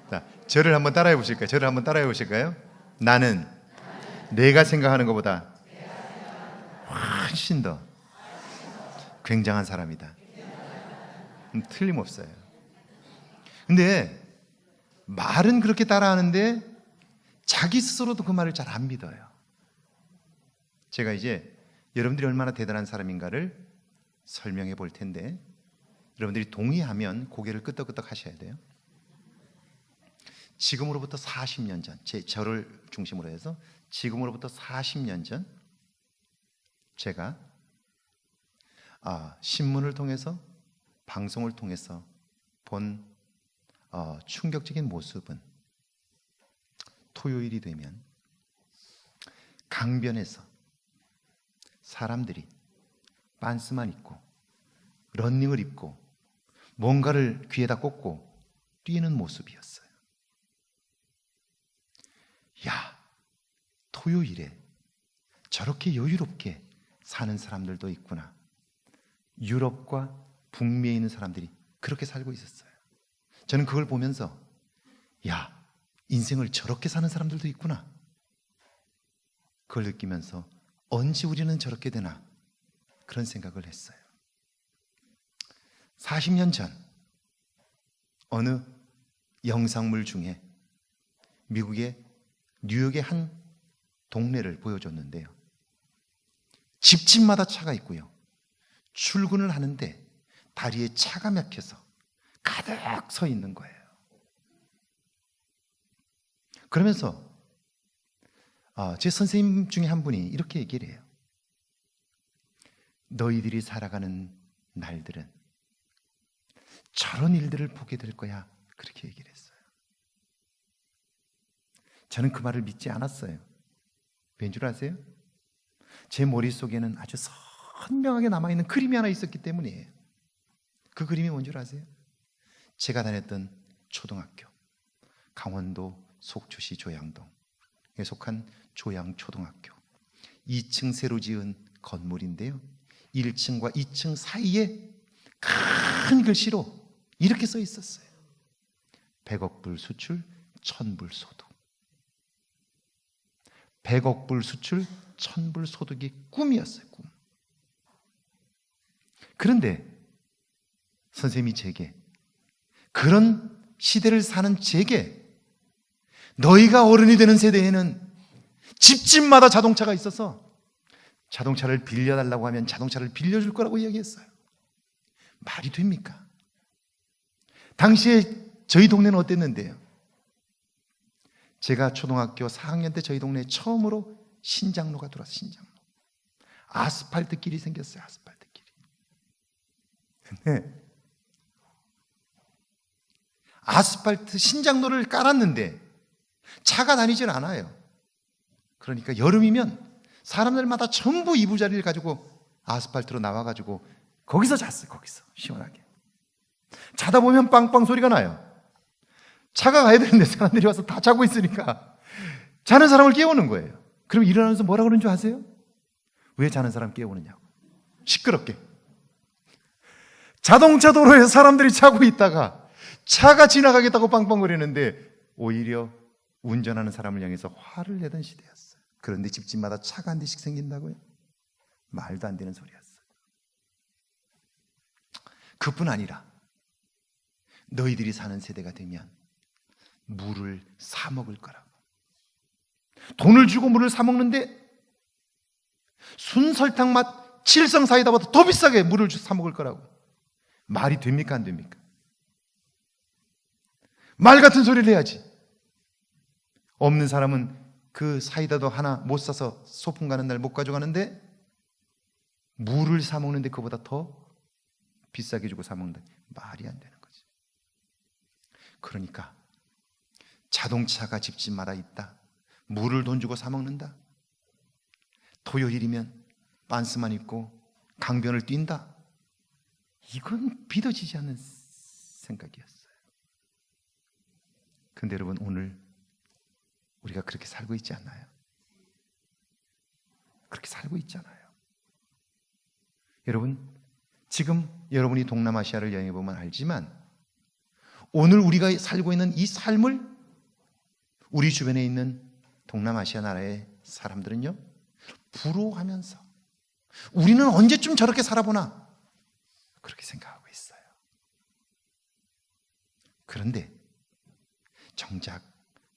자, 저를 한번 따라해 보실까요? 저를 한번 따라해 보실까요? 나는 내가 생각하는 것보다 훨씬 더 굉장한 사람이다. 틀림없어요. 근데 말은 그렇게 따라하는데 자기 스스로도 그 말을 잘 안 믿어요. 제가 이제 여러분들이 얼마나 대단한 사람인가를 설명해 볼 텐데 여러분들이 동의하면 고개를 끄덕끄덕 하셔야 돼요. 지금으로부터 40년 전, 저를 중심으로 해서 지금으로부터 40년 전 제가 신문을 통해서 방송을 통해서 본 충격적인 모습은 토요일이 되면 강변에서 사람들이 빤스만 입고 런닝을 입고 뭔가를 귀에다 꽂고 뛰는 모습이었어요. 야, 토요일에 저렇게 여유롭게 사는 사람들도 있구나. 유럽과 북미에 있는 사람들이 그렇게 살고 있었어요. 저는 그걸 보면서 야, 인생을 저렇게 사는 사람들도 있구나. 그걸 느끼면서 언제 우리는 저렇게 되나 그런 생각을 했어요. 40년 전 어느 영상물 중에 미국의 뉴욕의 한 동네를 보여줬는데요. 집집마다 차가 있고요. 출근을 하는데 다리에 차가 막혀서 가득 서 있는 거예요. 그러면서 제 선생님 중에 한 분이 이렇게 얘기를 해요. 너희들이 살아가는 날들은 저런 일들을 보게 될 거야. 그렇게 얘기를 했어요. 저는 그 말을 믿지 않았어요. 왠 줄 아세요? 제 머릿속에는 아주 선명하게 남아있는 그림이 하나 있었기 때문이에요. 그 그림이 뭔 줄 아세요? 제가 다녔던 초등학교, 강원도 속초시 조양동에 속한 조양초등학교 2층 새로 지은 건물인데요, 1층과 2층 사이에 큰 글씨로 이렇게 써 있었어요. 100억 불 수출, 1000불 소득. 100억 불 수출, 1000불 소득이 꿈이었어요. 꿈. 그런데 선생님이 제게, 그런 시대를 사는 제게, 너희가 어른이 되는 세대에는 집집마다 자동차가 있어서 자동차를 빌려달라고 하면 자동차를 빌려줄 거라고 이야기했어요. 말이 됩니까? 당시에 저희 동네는 어땠는데요? 제가 초등학교 4학년 때 저희 동네에 처음으로 신장로가 들어왔어요. 신장로. 아스팔트 길이 생겼어요. 아스팔트 길이. 근데 아스팔트 신장로를 깔았는데 차가 다니질 않아요. 그러니까 여름이면 사람들마다 전부 이부자리를 가지고 아스팔트로 나와가지고 거기서 잤어요. 거기서 시원하게. 자다 보면 빵빵 소리가 나요. 차가 가야 되는데 사람들이 와서 다 자고 있으니까 자는 사람을 깨우는 거예요. 그럼 일어나면서 뭐라 그러는 줄 아세요? 왜 자는 사람 깨우느냐고. 시끄럽게. 자동차 도로에 사람들이 자고 있다가 차가 지나가겠다고 빵빵거리는데 오히려 운전하는 사람을 향해서 화를 내던 시대였어요. 그런데 집집마다 차가 한 대씩 생긴다고요? 말도 안 되는 소리였어요. 그뿐 아니라 너희들이 사는 세대가 되면 물을 사 먹을 거라고. 돈을 주고 물을 사 먹는데 순설탕 맛 칠성 사이다보다 더 비싸게 물을 사 먹을 거라고. 말이 됩니까? 안 됩니까? 말 같은 소리를 해야지. 없는 사람은 그 사이다도 하나 못 사서 소풍 가는 날 못 가져가는데 물을 사 먹는데 그보다 더 비싸게 주고 사 먹는다. 말이 안 되는 거지. 그러니까 자동차가 집집마다 있다. 물을 돈 주고 사 먹는다. 토요일이면 빤스만 입고 강변을 뛴다. 이건 믿어지지 않는 생각이었어요. 근데 여러분, 오늘 우리가 그렇게 살고 있지 않나요? 그렇게 살고 있잖아요. 여러분, 지금 여러분이 동남아시아를 여행해 보면 알지만 오늘 우리가 살고 있는 이 삶을 우리 주변에 있는 동남아시아 나라의 사람들은요, 부러워하면서 우리는 언제쯤 저렇게 살아보나 그렇게 생각하고 있어요. 그런데 정작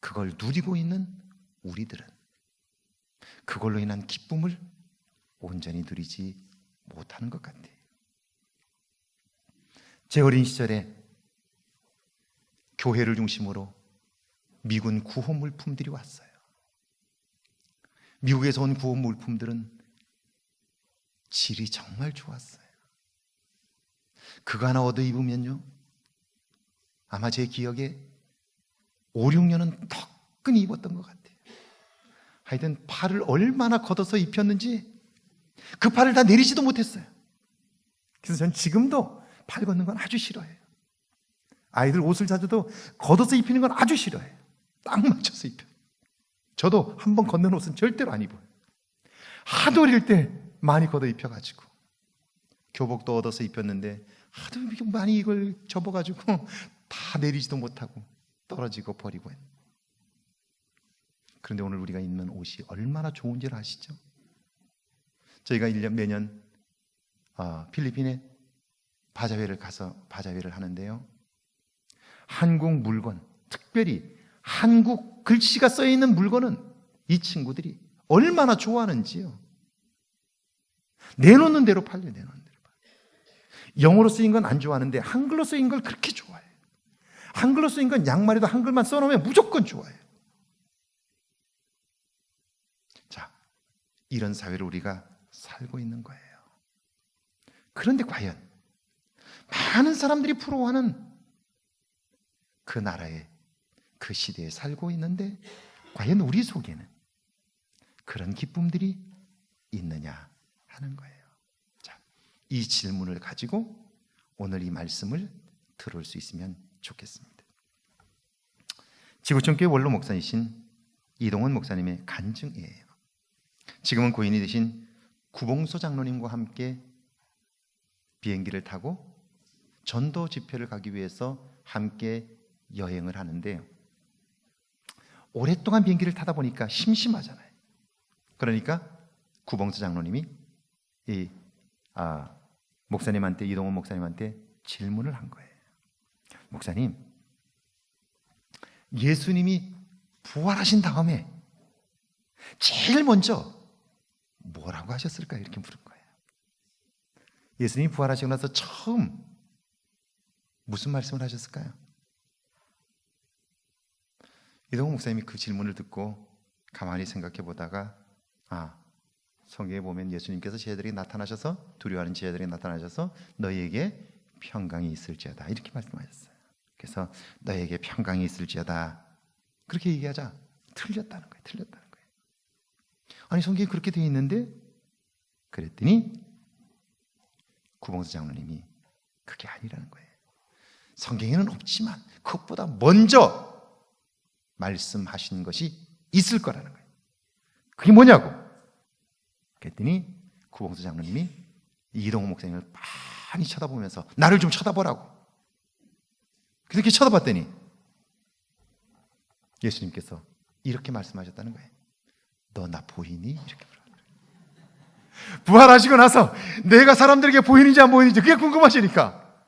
그걸 누리고 있는 우리들은 그걸로 인한 기쁨을 온전히 누리지 못하는 것 같아요. 제 어린 시절에 교회를 중심으로 미군 구호 물품들이 왔어요. 미국에서 온 구호 물품들은 질이 정말 좋았어요. 그거 하나 얻어 입으면요, 아마 제 기억에 5, 6년은 턱끈히 입었던 것 같아요. 하여튼 팔을 얼마나 걷어서 입혔는지 그 팔을 다 내리지도 못했어요. 그래서 전 지금도 팔 걷는 건 아주 싫어해요. 아이들 옷을 사줘도 걷어서 입히는 건 아주 싫어해요. 딱 맞춰서 입혀요. 저도 한번 걷는 옷은 절대로 안 입어요. 하도 어릴 때 많이 걷어 입혀가지고 교복도 얻어서 입혔는데 하도 많이 이걸 접어가지고 다 내리지도 못하고 떨어지고 버리고. 그런데 오늘 우리가 입는 옷이 얼마나 좋은지를 아시죠? 저희가 매년 필리핀에 바자회를 가서 바자회를 하는데요, 한국 물건, 특별히 한국 글씨가 써있는 물건은 이 친구들이 얼마나 좋아하는지요. 내놓는 대로 팔려요. 내놓는 대로 팔려요. 영어로 쓰인 건 안 좋아하는데 한글로 쓰인 걸 그렇게 좋아해요. 한글로 쓰인 건 양말에도 한글만 써놓으면 무조건 좋아해요. 자, 이런 사회를 우리가 살고 있는 거예요. 그런데 과연 많은 사람들이 부러워하는 그 나라에, 그 시대에 살고 있는데 과연 우리 속에는 그런 기쁨들이 있느냐 하는 거예요. 자, 이 질문을 가지고 오늘 이 말씀을 들을 수 있으면 좋겠습니다. 지구촌교회 원로 목사이신 이동원 목사님의 간증이에요. 지금은 고인이 되신 구봉소 장로님과 함께 비행기를 타고 전도 집회를 가기 위해서 함께 여행을 하는데, 오랫동안 비행기를 타다 보니까 심심하잖아요. 그러니까 구봉소 장로님이 목사님한테, 이동원 목사님한테 질문을 한 거예요. 목사님, 예수님이 부활하신 다음에 제일 먼저 뭐라고 하셨을까요? 이렇게 물은 거예요. 예수님이 부활하시고 나서 처음 무슨 말씀을 하셨을까요? 이동훈 목사님이 그 질문을 듣고 가만히 생각해 보다가, 성경에 보면 예수님께서 제자들에게 나타나셔서, 두려워하는 제자들에게 나타나셔서 너희에게 평강이 있을지어다 이렇게 말씀하셨어요. 그래서 너희에게 평강이 있을지어다 그렇게 얘기하자 틀렸다는 거예요. 틀렸다는 거예요. 아니, 성경에 그렇게 되어 있는데, 그랬더니 구봉수 장로님이 그게 아니라는 거예요. 성경에는 없지만 그것보다 먼저 말씀하신 것이 있을 거라는 거예요. 그게 뭐냐고. 그랬더니 구봉수 장로님이 이동호 목사님을 많이 쳐다보면서 나를 좀 쳐다보라고. 그렇게 쳐다봤더니 예수님께서 이렇게 말씀하셨다는 거예요. 너 나 보이니? 이렇게 물어봤어요. 부활하시고 나서 내가 사람들에게 보이는지 안 보이는지 그게 궁금하시니까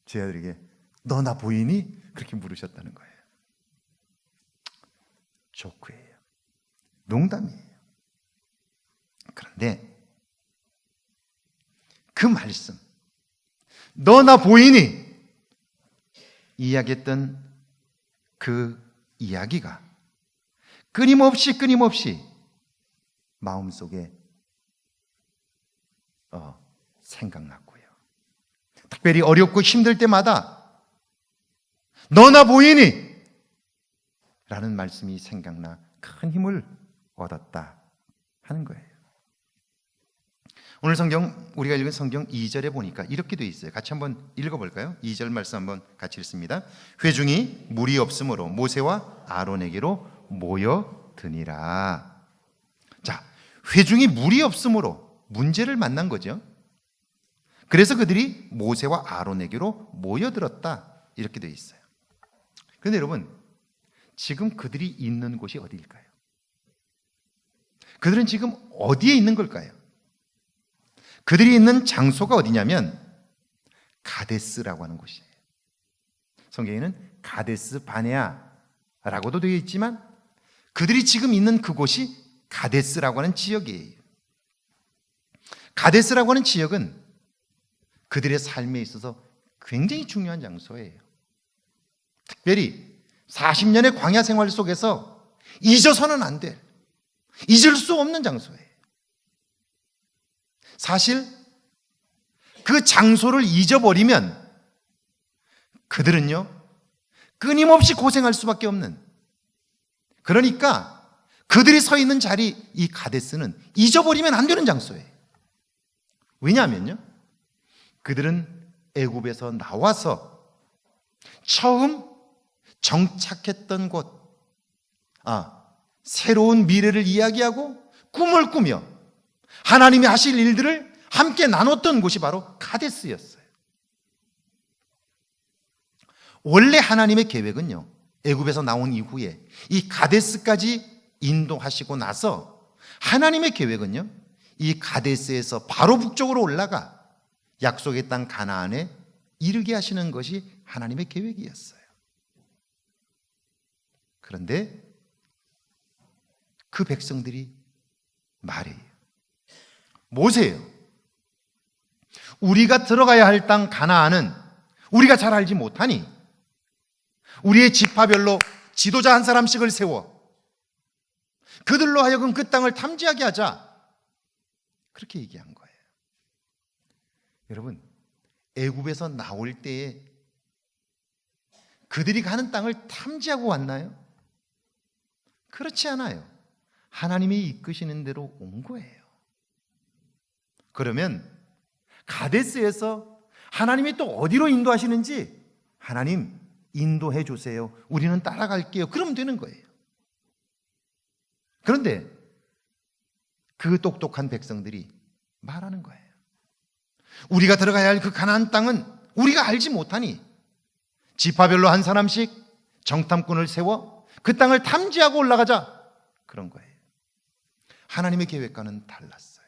제자들에게 너 나 보이니? 그렇게 물으셨다는 거예요. 조크예요. 농담이에요. 그런데 그 말씀, 너 나 보이니? 이야기했던 그 이야기가 끊임없이 마음속에 생각났고요. 특별히 어렵고 힘들 때마다 너 나 보이니? 라는 말씀이 생각나 큰 힘을 얻었다 하는 거예요. 오늘 성경, 우리가 읽은 성경 2절에 보니까 이렇게 되어 있어요. 같이 한번 읽어볼까요? 2절 말씀 한번 같이 읽습니다. 회중이 물이 없으므로 모세와 아론에게로 모여드니라. 자, 회중이 물이 없으므로 문제를 만난 거죠. 그래서 그들이 모세와 아론에게로 모여들었다 이렇게 되어 있어요. 그런데 여러분, 지금 그들이 있는 곳이 어디일까요? 그들은 지금 어디에 있는 걸까요? 그들이 있는 장소가 어디냐면 가데스라고 하는 곳이에요. 성경에는 가데스 바네아라고도 되어 있지만 그들이 지금 있는 그곳이 가데스라고 하는 지역이에요. 가데스라고 하는 지역은 그들의 삶에 있어서 굉장히 중요한 장소예요. 특별히 40년의 광야 생활 속에서 잊어서는 안 될, 잊을 수 없는 장소예요. 사실 그 장소를 잊어버리면 그들은요, 끊임없이 고생할 수밖에 없는, 그러니까 그들이 서 있는 자리, 이 가데스는 잊어버리면 안 되는 장소예요. 왜냐하면요, 그들은 애굽에서 나와서 처음 정착했던 곳, 새로운 미래를 이야기하고 꿈을 꾸며 하나님이 하실 일들을 함께 나눴던 곳이 바로 가데스였어요. 원래 하나님의 계획은요, 애굽에서 나온 이후에 이 가데스까지 인도하시고 나서 하나님의 계획은요, 이 가데스에서 바로 북쪽으로 올라가 약속의 땅 가나안에 이르게 하시는 것이 하나님의 계획이었어요. 그런데 그 백성들이 말해요. 모세요, 우리가 들어가야 할 땅 가나안은 우리가 잘 알지 못하니 우리의 지파별로 지도자 한 사람씩을 세워 그들로 하여금 그 땅을 탐지하게 하자, 그렇게 얘기한 거예요. 여러분, 애굽에서 나올 때에 그들이 가는 땅을 탐지하고 왔나요? 그렇지 않아요. 하나님이 이끄시는 대로 온 거예요. 그러면 가데스에서 하나님이 또 어디로 인도하시는지, 하나님 인도해 주세요, 우리는 따라갈게요, 그러면 되는 거예요. 그런데 그 똑똑한 백성들이 말하는 거예요. 우리가 들어가야 할 그 가나안 땅은 우리가 알지 못하니 지파별로 한 사람씩 정탐꾼을 세워 그 땅을 탐지하고 올라가자, 그런 거예요. 하나님의 계획과는 달랐어요.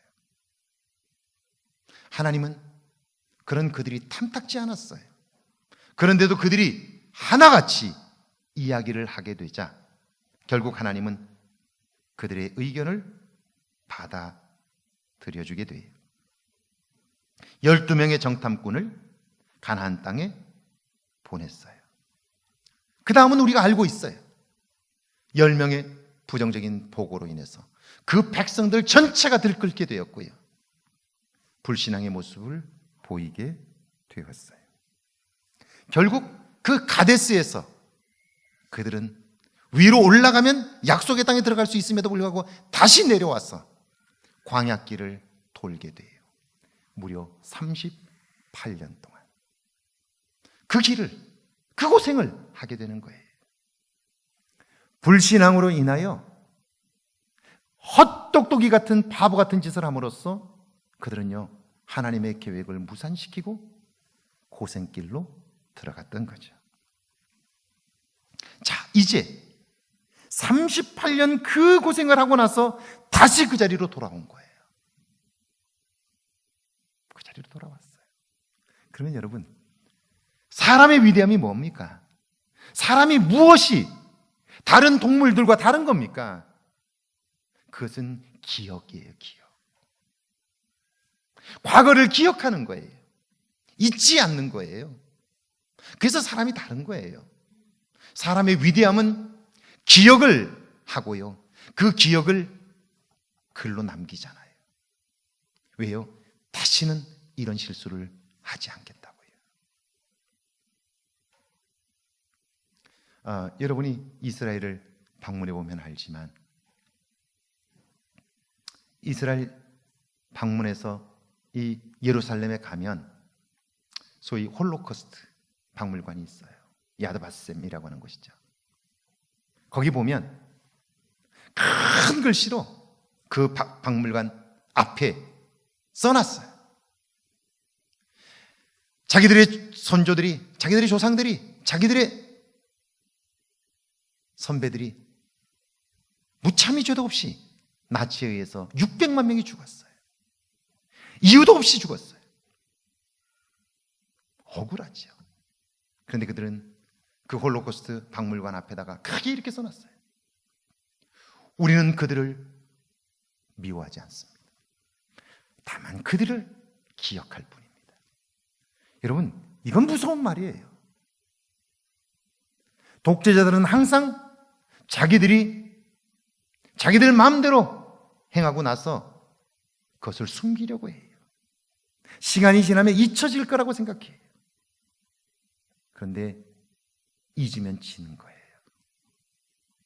하나님은 그런 그들이 탐탁지 않았어요. 그런데도 그들이 하나같이 이야기를 하게 되자 결국 하나님은 그들의 의견을 받아들여주게 돼요. 12명의 정탐꾼을 가나안 땅에 보냈어요. 그 다음은 우리가 알고 있어요. 10명의 부정적인 보고로 인해서 그 백성들 전체가 들끓게 되었고요, 불신앙의 모습을 보이게 되었어요. 결국 그 가데스에서 그들은 위로 올라가면 약속의 땅에 들어갈 수 있음에도 불구하고 다시 내려와서 광야길을 돌게 돼요. 무려 38년 동안 그 길을, 그 고생을 하게 되는 거예요. 불신앙으로 인하여 헛똑똑이 같은 바보 같은 짓을 함으로써 그들은요, 하나님의 계획을 무산시키고 고생길로 들어갔던 거죠. 자, 이제 38년 그 고생을 하고 나서 다시 그 자리로 돌아온 거예요. 그 자리로 돌아왔어요. 그러면 여러분, 사람의 위대함이 뭡니까? 사람이 무엇이 다른 동물들과 다른 겁니까? 그것은 기억이에요, 기억. 과거를 기억하는 거예요. 잊지 않는 거예요. 그래서 사람이 다른 거예요. 사람의 위대함은 기억을 하고요, 그 기억을 글로 남기잖아요. 왜요? 다시는 이런 실수를 하지 않겠다고요. 여러분이 이스라엘을 방문해 보면 알지만 이스라엘 방문해서 이 예루살렘에 가면 소위 홀로코스트 박물관이 있어요. 야드바셈이라고 하는 곳이죠. 거기 보면 큰 글씨로 그 박물관 앞에 써놨어요. 자기들의 선조들이, 자기들의 조상들이 자기들의 선배들이 무참히 죄도 없이 나치에 의해서 600만 명이 죽었어요. 이유도 없이 죽었어요. 억울하죠. 그런데 그들은 그 홀로코스트 박물관 앞에다가 크게 이렇게 써놨어요. 우리는 그들을 미워하지 않습니다. 다만 그들을 기억할 뿐입니다. 여러분, 이건 무서운 말이에요. 독재자들은 항상 자기들 마음대로 행하고 나서 그것을 숨기려고 해요. 시간이 지나면 잊혀질 거라고 생각해요. 그런데 잊으면 지는 거예요.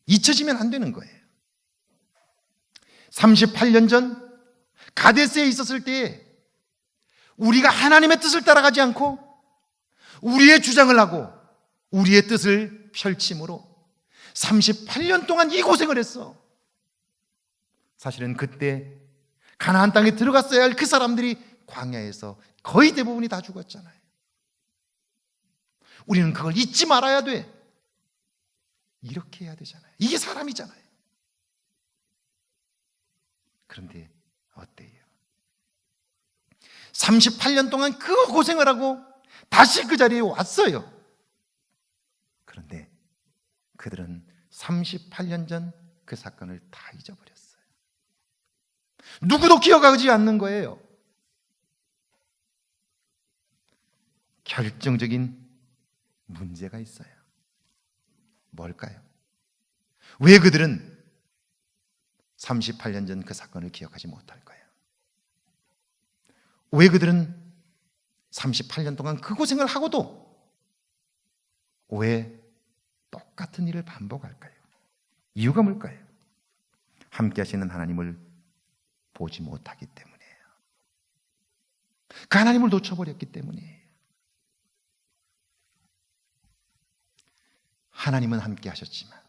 잊혀지면 안 되는 거예요. 38년 전 가데스에 있었을 때 우리가 하나님의 뜻을 따라가지 않고 우리의 주장을 하고 우리의 뜻을 펼침으로 38년 동안 이 고생을 했어. 사실은 그때 가나안 땅에 들어갔어야 할 그 사람들이 광야에서 거의 대부분이 다 죽었잖아요. 우리는 그걸 잊지 말아야 돼. 이렇게 해야 되잖아요. 이게 사람이잖아요. 그런데 어때요? 38년 동안 그 고생을 하고 다시 그 자리에 왔어요. 그런데 그들은 38년 전 그 사건을 다 잊어버렸어요. 누구도 기억하지 않는 거예요. 결정적인 문제가 있어요. 뭘까요? 왜 그들은 38년 전 그 사건을 기억하지 못할까요? 왜 그들은 38년 동안 그 고생을 하고도 왜 똑같은 일을 반복할까요? 이유가 뭘까요? 함께 하시는 하나님을 보지 못하기 때문이에요. 그 하나님을 놓쳐버렸기 때문이에요. 하나님은 함께 하셨지만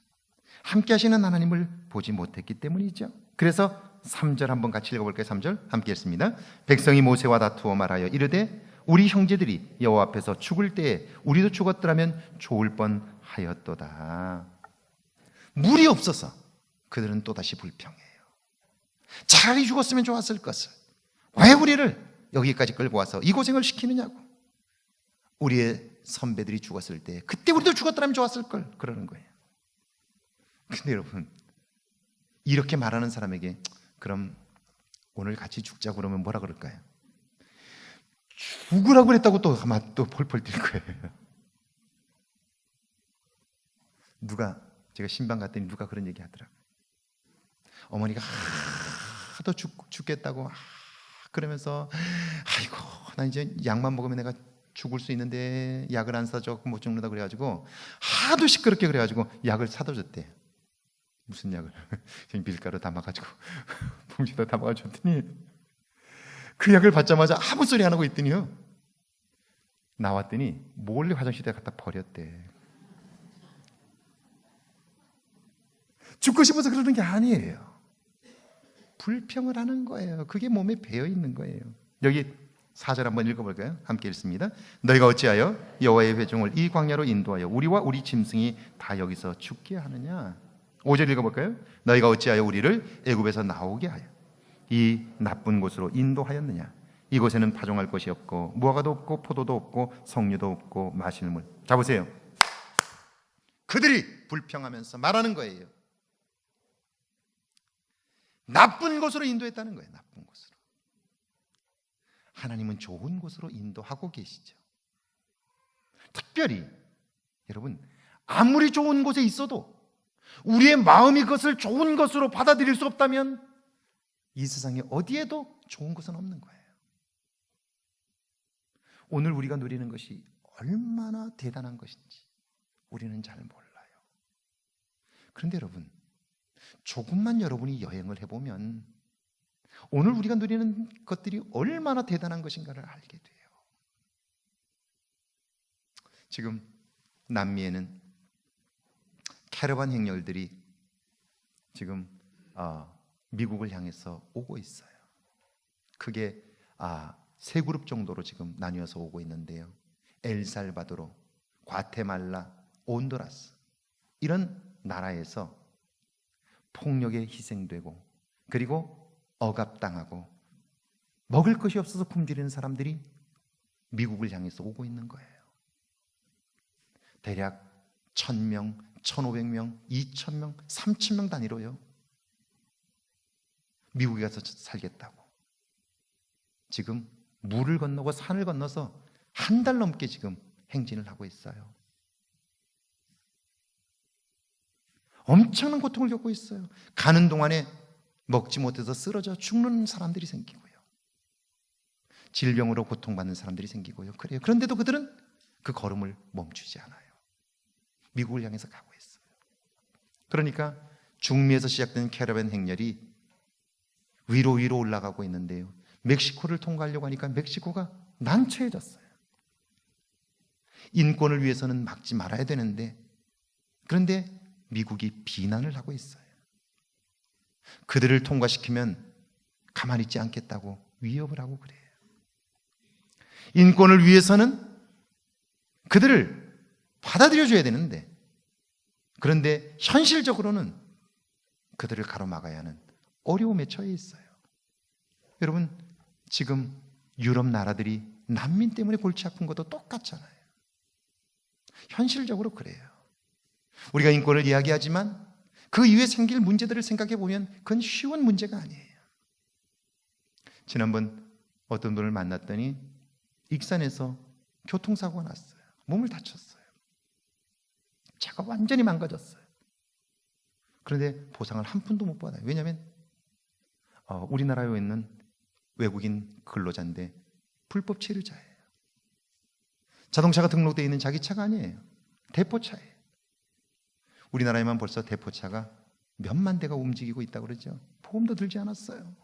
함께 하시는 하나님을 보지 못했기 때문이죠. 그래서 3절 한번 같이 읽어볼까요? 3절 함께 했습니다. 백성이 모세와 다투어 말하여 이르되 우리 형제들이 여호와 앞에서 죽을 때에 우리도 죽었더라면 좋을 뻔하였도다. 물이 없어서 그들은 또다시 불평해요. 차라리 죽었으면 좋았을 것을 왜 우리를 여기까지 끌고 와서 이 고생을 시키느냐고. 우리의 선배들이 죽었을 때 그때 우리도 죽었더라면 좋았을 걸 그러는 거예요. 근데 여러분, 이렇게 말하는 사람에게 그럼 오늘 같이 죽자고 그러면 뭐라 그럴까요? 죽으라고 그랬다고 또 아마 또 펄펄 뛸 거예요. 제가 신방 갔더니 누가 그런 얘기 하더라고요. 어머니가 하도 죽겠다고 그러면서 아이고 나 이제 약만 먹으면 내가 죽을 수 있는데 약을 안 사줘 못 죽는다 그래가지고 하도 시끄럽게 그래가지고 약을 사다 줬대. 무슨 약을? 밀가루 담아가지고 봉지에다 담아가지고 줬더니 그 약을 받자마자 아무 소리 안 하고 있더니요 나왔더니 몰래 화장실에 갖다 버렸대. 죽고 싶어서 그러는 게 아니에요. 불평을 하는 거예요. 그게 몸에 배어 있는 거예요. 여기 4절 한번 읽어볼까요? 함께 읽습니다. 너희가 어찌하여 여호와의 회중을 이 광야로 인도하여 우리와 우리 짐승이 다 여기서 죽게 하느냐. 5절 읽어볼까요? 너희가 어찌하여 우리를 애굽에서 나오게 하여 이 나쁜 곳으로 인도하였느냐. 이곳에는 파종할 것이 없고 무화과도 없고 포도도 없고 석류도 없고 마시는 물. 자 보세요. 그들이 불평하면서 말하는 거예요. 나쁜 곳으로 인도했다는 거예요. 나쁜 곳으로. 하나님은 좋은 곳으로 인도하고 계시죠. 특별히 여러분, 아무리 좋은 곳에 있어도 우리의 마음이 그것을 좋은 것으로 받아들일 수 없다면 이 세상에 어디에도 좋은 것은 없는 거예요. 오늘 우리가 누리는 것이 얼마나 대단한 것인지 우리는 잘 몰라요. 그런데 여러분, 조금만 여러분이 여행을 해보면 오늘 우리가 누리는 것들이 얼마나 대단한 것인가를 알게 돼요. 지금 남미에는 캐러반 행렬들이 지금 미국을 향해서 오고 있어요. 그게 세 그룹 정도로 지금 나뉘어서 오고 있는데요. 엘살바도르, 과테말라, 온두라스 이런 나라에서 폭력에 희생되고 그리고 억압당하고 먹을 것이 없어서 굶주리는 사람들이 미국을 향해서 오고 있는 거예요. 대략 1000명, 1500명, 2000명, 3000명 단위로요. 미국에 가서 살겠다고. 지금 물을 건너고 산을 건너서 한 달 넘게 지금 행진을 하고 있어요. 엄청난 고통을 겪고 있어요. 가는 동안에 먹지 못해서 쓰러져 죽는 사람들이 생기고요. 질병으로 고통받는 사람들이 생기고요. 그래요. 그런데도 그들은 그 걸음을 멈추지 않아요. 미국을 향해서 가고 있어요. 그러니까 중미에서 시작된 캐러밴 행렬이 위로 올라가고 있는데요. 멕시코를 통과하려고 하니까 멕시코가 난처해졌어요. 인권을 위해서는 막지 말아야 되는데 그런데 미국이 비난을 하고 있어요. 그들을 통과시키면 가만히 있지 않겠다고 위협을 하고 그래요. 인권을 위해서는 그들을 받아들여줘야 되는데 그런데 현실적으로는 그들을 가로막아야 하는 어려움에 처해 있어요. 여러분 지금 유럽 나라들이 난민 때문에 골치 아픈 것도 똑같잖아요. 현실적으로 그래요. 우리가 인권을 이야기하지만 그 이후에 생길 문제들을 생각해 보면 그건 쉬운 문제가 아니에요. 지난번 어떤 분을 만났더니 익산에서 교통사고가 났어요. 몸을 다쳤어요. 차가 완전히 망가졌어요. 그런데 보상을 한 푼도 못 받아요. 왜냐하면 우리나라에 있는 외국인 근로자인데 불법 체류자예요. 자동차가 등록되어 있는 자기 차가 아니에요. 대포차예요. 우리나라에만 벌써 대포차가 몇만 대가 움직이고 있다고 그러죠. 보험도 들지 않았어요.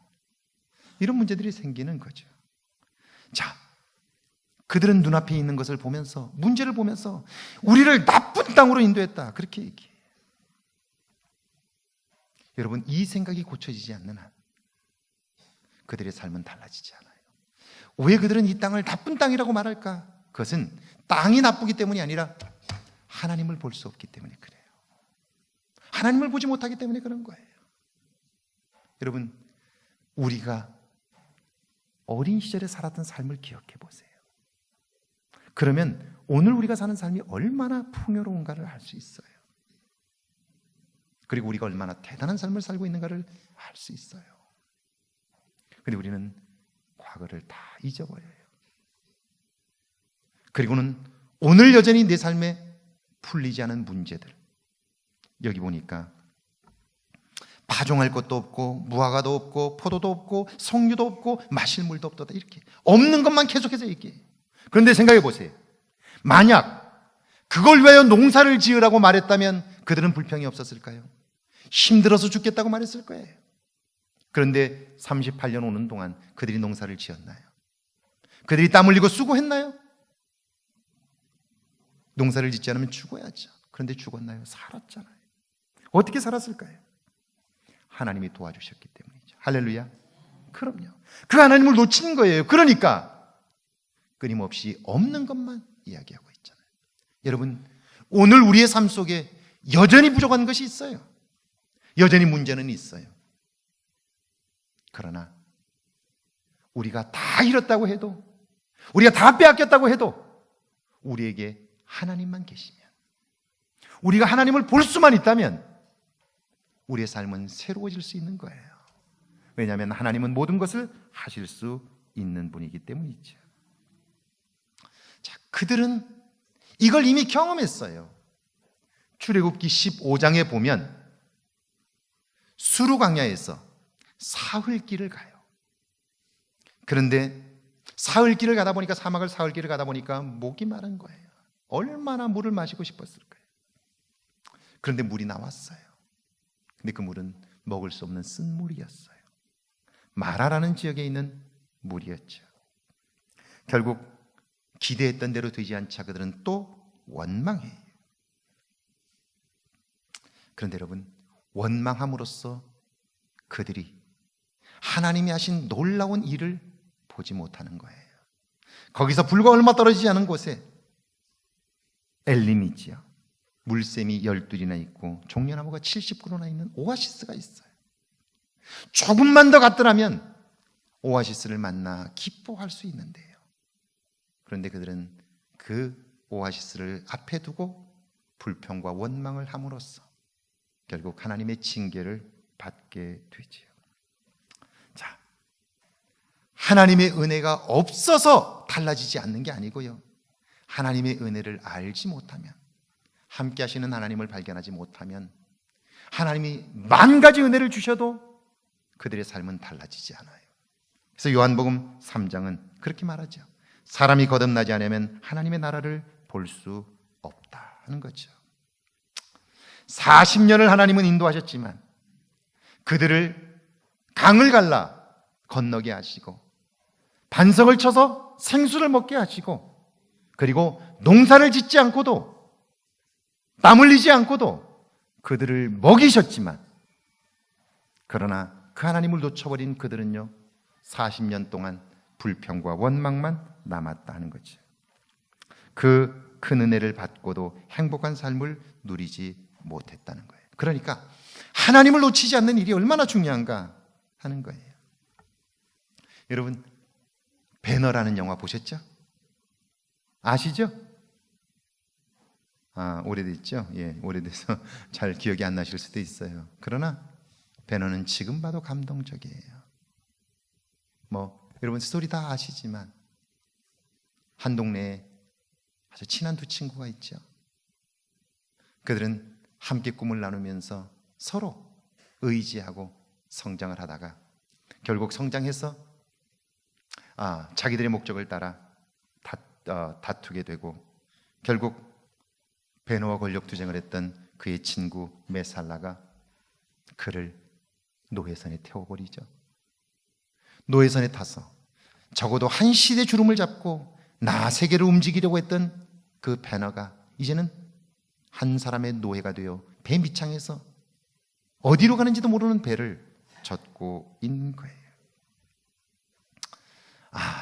이런 문제들이 생기는 거죠. 자, 그들은 눈앞에 있는 것을 보면서 문제를 보면서 우리를 나쁜 땅으로 인도했다 그렇게 얘기해요. 여러분 이 생각이 고쳐지지 않는 한 그들의 삶은 달라지지 않아요. 왜 그들은 이 땅을 나쁜 땅이라고 말할까? 그것은 땅이 나쁘기 때문이 아니라 하나님을 볼 수 없기 때문에 그래요. 하나님을 보지 못하기 때문에 그런 거예요. 여러분 우리가 어린 시절에 살았던 삶을 기억해 보세요. 그러면 오늘 우리가 사는 삶이 얼마나 풍요로운가를 알 수 있어요. 그리고 우리가 얼마나 대단한 삶을 살고 있는가를 알 수 있어요. 그런데 우리는 과거를 다 잊어버려요. 그리고는 오늘 여전히 내 삶에 풀리지 않은 문제들, 여기 보니까 파종할 것도 없고 무화과도 없고 포도도 없고 석류도 없고 마실 물도 없다 이렇게 없는 것만 계속해서 얘기해요. 그런데 생각해 보세요. 만약 그걸 위하여 농사를 지으라고 말했다면 그들은 불평이 없었을까요? 힘들어서 죽겠다고 말했을 거예요. 그런데 38년 오는 동안 그들이 농사를 지었나요? 그들이 땀 흘리고 수고했나요? 농사를 짓지 않으면 죽어야죠. 그런데 죽었나요? 살았잖아요. 어떻게 살았을까요? 하나님이 도와주셨기 때문이죠. 할렐루야. 그럼요. 그 하나님을 놓친 거예요. 그러니까 끊임없이 없는 것만 이야기하고 있잖아요. 여러분 오늘 우리의 삶 속에 여전히 부족한 것이 있어요. 여전히 문제는 있어요. 그러나 우리가 다 잃었다고 해도 우리가 다 빼앗겼다고 해도 우리에게 하나님만 계시면 우리가 하나님을 볼 수만 있다면 우리의 삶은 새로워질 수 있는 거예요. 왜냐하면 하나님은 모든 것을 하실 수 있는 분이기 때문이죠. 자, 그들은 이걸 이미 경험했어요. 출애굽기 15장에 보면 수르 광야에서 사흘길을 가요. 그런데 사흘길을 가다 보니까 사막을 사흘길을 가다 보니까 목이 마른 거예요. 얼마나 물을 마시고 싶었을까요? 그런데 물이 나왔어요. 근데 그 물은 먹을 수 없는 쓴물이었어요. 마라라는 지역에 있는 물이었죠. 결국 기대했던 대로 되지 않자 그들은 또 원망해요. 그런데 여러분 원망함으로써 그들이 하나님이 하신 놀라운 일을 보지 못하는 거예요. 거기서 불과 얼마 떨어지지 않은 곳에 엘림이지요. 물샘이 12이나 있고 종려나무가 70그루나 있는 오아시스가 있어요. 조금만 더 갔더라면 오아시스를 만나 기뻐할 수 있는데요. 그런데 그들은 그 오아시스를 앞에 두고 불평과 원망을 함으로써 결국 하나님의 징계를 받게 되지요. 자, 하나님의 은혜가 없어서 달라지지 않는 게 아니고요, 하나님의 은혜를 알지 못하면, 함께 하시는 하나님을 발견하지 못하면 하나님이 만 가지 은혜를 주셔도 그들의 삶은 달라지지 않아요. 그래서 요한복음 3장은 그렇게 말하죠. 사람이 거듭나지 않으면 하나님의 나라를 볼 수 없다 하는 거죠. 40년을 하나님은 인도하셨지만 그들을 강을 갈라 건너게 하시고 반석을 쳐서 생수를 먹게 하시고, 그리고 농사를 짓지 않고도 땀 흘리지 않고도 그들을 먹이셨지만, 그러나 그 하나님을 놓쳐버린 그들은요 40년 동안 불평과 원망만 남았다 하는 거죠. 그 큰 은혜를 받고도 행복한 삶을 누리지 못했다는 거예요. 그러니까 하나님을 놓치지 않는 일이 얼마나 중요한가 하는 거예요. 여러분, 배너라는 영화 보셨죠? 아시죠? 오래됐죠? 예, 오래돼서 잘 기억이 안 나실 수도 있어요. 그러나 배너는 지금 봐도 감동적이에요. 여러분 스토리 다 아시지만 한 동네에 아주 친한 두 친구가 있죠. 그들은 함께 꿈을 나누면서 서로 의지하고 성장을 하다가 결국 성장해서 자기들의 목적을 따라 다투게 되고, 결국 배너와 권력투쟁을 했던 그의 친구 메살라가 그를 노회선에 태워버리죠. 노회선에 타서 적어도 한 시대 주름을 잡고 나 세계를 움직이려고 했던 그 배너가 이제는 한 사람의 노예가 되어 배 밑창에서 어디로 가는지도 모르는 배를 젓고 있는 거예요.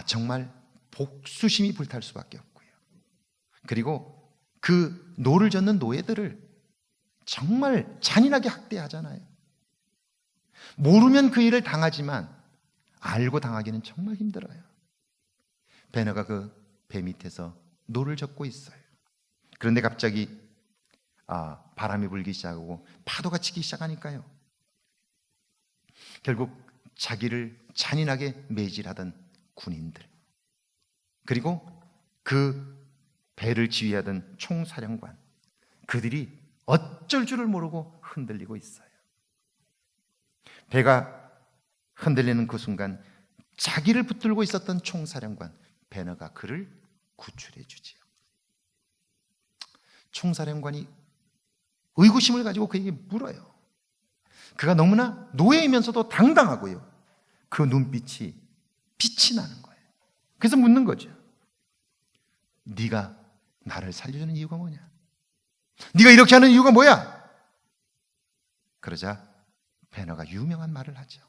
정말 복수심이 불탈 수밖에 없고요. 그리고 그 노를 젓는 노예들을 정말 잔인하게 학대하잖아요. 모르면 그 일을 당하지만 알고 당하기는 정말 힘들어요. 배너가 그 배 밑에서 노를 젓고 있어요. 그런데 갑자기 바람이 불기 시작하고 파도가 치기 시작하니까요, 결국 자기를 잔인하게 매질하던 군인들, 그리고 그 배를 지휘하던 총사령관, 그들이 어쩔 줄을 모르고 흔들리고 있어요. 배가 흔들리는 그 순간 자기를 붙들고 있었던 총사령관 배너가 그를 구출해 주지요. 총사령관이 의구심을 가지고 그에게 물어요. 그가 너무나 노예이면서도 당당하고요, 그 눈빛이 빛이 나는 거예요. 그래서 묻는 거죠. 네가 나를 살려주는 이유가 뭐냐? 네가 이렇게 하는 이유가 뭐야? 그러자 배너가 유명한 말을 하죠.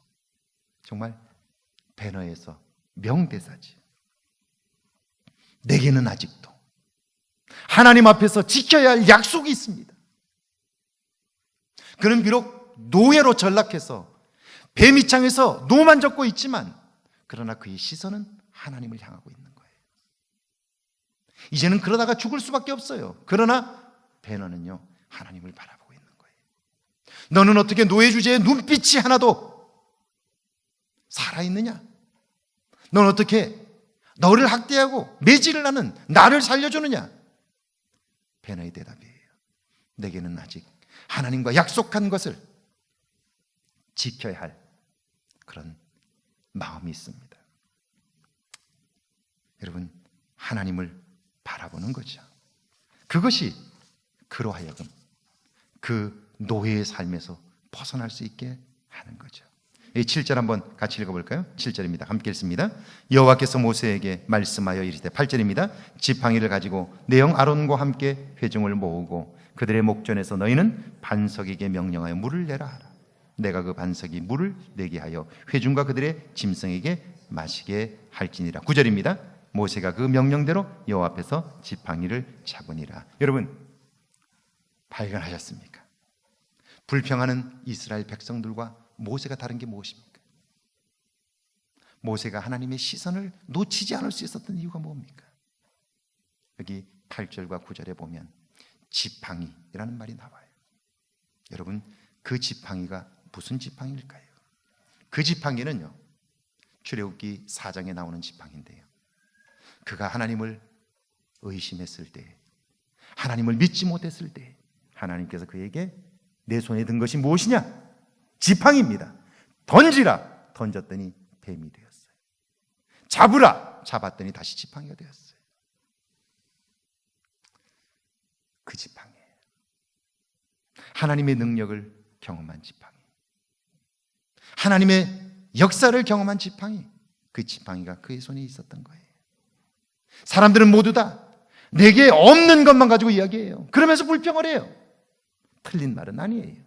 정말 배너에서 명대사지. 내게는 아직도 하나님 앞에서 지켜야 할 약속이 있습니다. 그는 비록 노예로 전락해서 배 밑창에서 노만 젓고 있지만, 그러나 그의 시선은 하나님을 향하고 있는 거예요. 이제는 그러다가 죽을 수밖에 없어요. 그러나 배너는요 하나님을 바라보고 있는 거예요. 너는 어떻게 노예 주제에 눈빛이 하나도 살아있느냐? 넌 어떻게 너를 학대하고 매질을 하는 나를 살려주느냐? 배너의 대답이에요. 내게는 아직 하나님과 약속한 것을 지켜야 할 그런 마음이 있습니다. 여러분, 하나님을 바라보는 거죠. 그것이 그로 하여금 그 노예의 삶에서 벗어날 수 있게 하는 거죠. 이 7절 한번 같이 읽어볼까요? 7절입니다. 함께 읽습니다. 여호와께서 모세에게 말씀하여 이르시되, 8절입니다. 지팡이를 가지고 내 형 아론과 함께 회중을 모으고 그들의 목전에서 너희는 반석에게 명령하여 물을 내라 하라. 내가 그 반석이 물을 내게 하여 회중과 그들의 짐승에게 마시게 할지니라. 9절입니다. 모세가 그 명령대로 여호와 앞에서 지팡이를 잡으니라. 여러분, 발견하셨습니까? 불평하는 이스라엘 백성들과 모세가 다른 게 무엇입니까? 모세가 하나님의 시선을 놓치지 않을 수 있었던 이유가 뭡니까? 여기 8절과 9절에 보면 지팡이라는 말이 나와요. 여러분, 그 지팡이가 무슨 지팡이일까요? 그 지팡이는요, 출애굽기 4장에 나오는 지팡이인데요, 그가 하나님을 의심했을 때, 하나님을 믿지 못했을 때 하나님께서 그에게 내 손에 든 것이 무엇이냐? 지팡이입니다. 던지라. 던졌더니 뱀이 되었어요. 잡으라. 잡았더니 다시 지팡이가 되었어요. 그 지팡이예요. 하나님의 능력을 경험한 지팡이, 하나님의 역사를 경험한 지팡이, 그 지팡이가 그의 손에 있었던 거예요. 사람들은 모두 다 내게 없는 것만 가지고 이야기해요. 그러면서 불평을 해요. 틀린 말은 아니에요.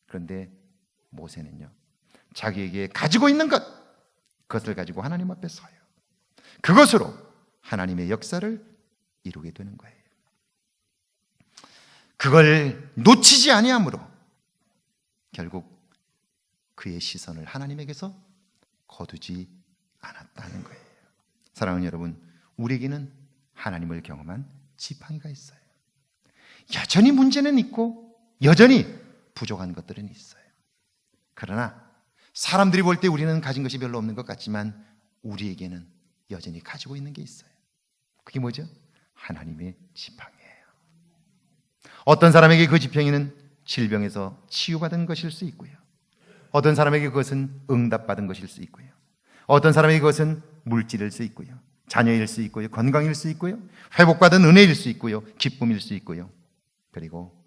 그런데 모세는요, 자기에게 가지고 있는 것, 그것을 가지고 하나님 앞에 서요. 그것으로 하나님의 역사를 이루게 되는 거예요. 그걸 놓치지 아니하므로 결국 그의 시선을 하나님에게서 거두지 않았다는 거예요. 사랑하는 여러분, 우리에게는 하나님을 경험한 지팡이가 있어요. 여전히 문제는 있고 여전히 부족한 것들은 있어요. 그러나 사람들이 볼 때 우리는 가진 것이 별로 없는 것 같지만 우리에게는 여전히 가지고 있는 게 있어요. 그게 뭐죠? 하나님의 지팡이예요. 어떤 사람에게 그 지팡이는 질병에서 치유받은 것일 수 있고요, 어떤 사람에게 그것은 응답받은 것일 수 있고요, 어떤 사람에게 그것은 물질일 수 있고요, 자녀일 수 있고요, 건강일 수 있고요, 회복받은 은혜일 수 있고요, 기쁨일 수 있고요, 그리고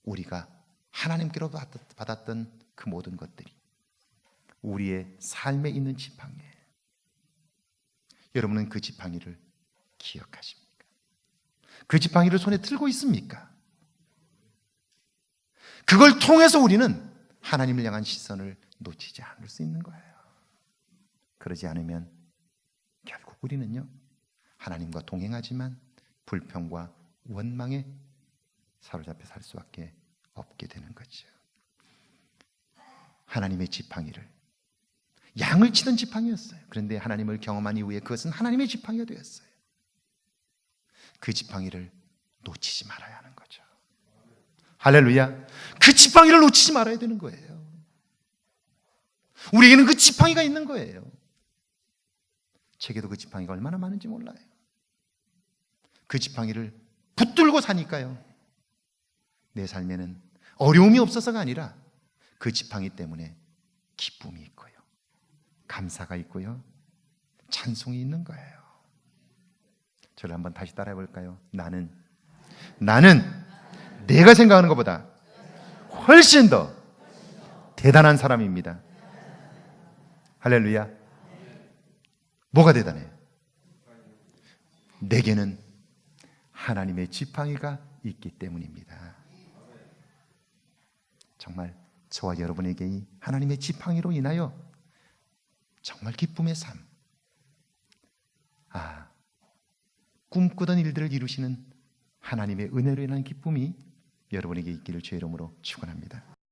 우리가 하나님께로 받았던 그 모든 것들이 우리의 삶에 있는 지팡이예요. 여러분은 그 지팡이를 기억하십니까? 그 지팡이를 손에 들고 있습니까? 그걸 통해서 우리는 하나님을 향한 시선을 놓치지 않을 수 있는 거예요. 그러지 않으면 결국 우리는요, 하나님과 동행하지만 불평과 원망에 사로잡혀 살 수밖에 없게 되는 거죠. 하나님의 지팡이를, 양을 치던 지팡이였어요. 그런데 하나님을 경험한 이후에 그것은 하나님의 지팡이가 되었어요. 그 지팡이를 놓치지 말아야 하는 거죠. 할렐루야. 그 지팡이를 놓치지 말아야 되는 거예요. 우리에게는 그 지팡이가 있는 거예요. 제게도 그 지팡이가 얼마나 많은지 몰라요. 그 지팡이를 붙들고 사니까요, 내 삶에는 어려움이 없어서가 아니라 그 지팡이 때문에 기쁨이 있고요, 감사가 있고요, 찬송이 있는 거예요. 저를 한번 다시 따라해 볼까요? 나는 내가 생각하는 것보다 훨씬 더 대단한 사람입니다. 할렐루야. 뭐가 대단해요? 내게는 하나님의 지팡이가 있기 때문입니다. 정말 저와 여러분에게 이 하나님의 지팡이로 인하여 정말 기쁨의 삶, 꿈꾸던 일들을 이루시는 하나님의 은혜로 인한 기쁨이 여러분에게 있기를 주의 이름으로 축원합니다.